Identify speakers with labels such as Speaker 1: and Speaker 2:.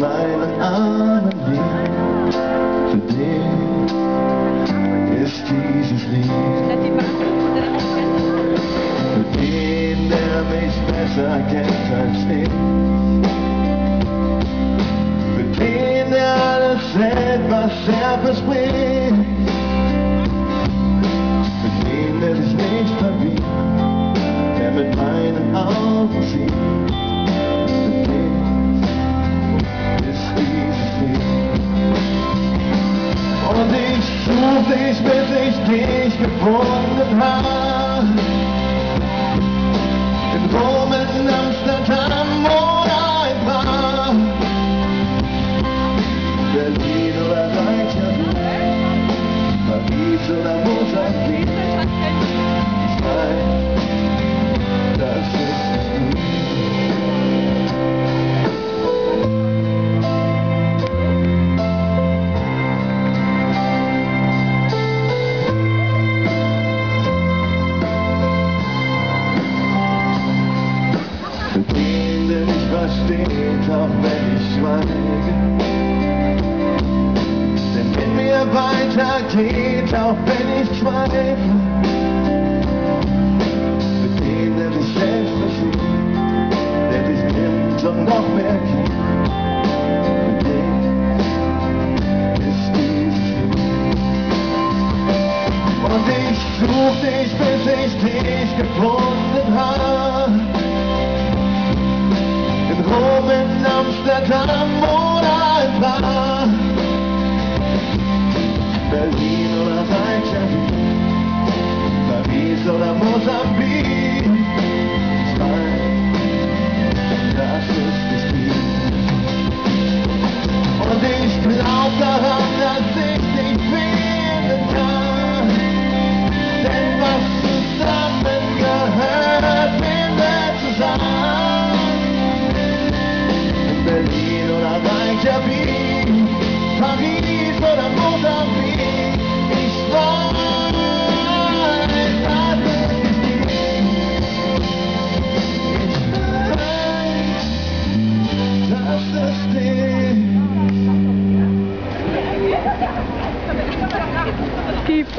Speaker 1: meinen Armen liegt, für den ist dieses Lied. Für den, der mich besser kennt als ich. Für den, der alles hält, was er verspricht. Für den, der sich nicht verbiegt, der mit meinen Augen sieht. Für den ist dieses Lied. Und ich such dich, bis ich dich gefunden hab. In Rom, in Amsterdam oder in Prag, Berlin oder Reykjavik, Paris oder Mosambik. Ich weiß, das ist du. Für den, der mich versteht, auch wenn ich schweige, der mit mir weitergeht, auch wenn ich zweifle. Für den, der sich selbst verschiebt, der sich nimmt und noch mehr gibt. Für den ist dieses Lied. Und ich such dich, bis ich dich gefunden hab. In Rom, in Amsterdam oder in Prag, Berlin oder Reykjavik, Paris oder Mosambik. Ich weiß, das ist das Lied. Und ich glaub daran, dass ich dich finden kann. Denn was zusammengehört, finden wir zusammen. Berlin oder Reykjavik, Paris oder Mosambik. Ich weiß, das ist das Lied. Ich weiß, das ist das Lied.
Speaker 2: Gib.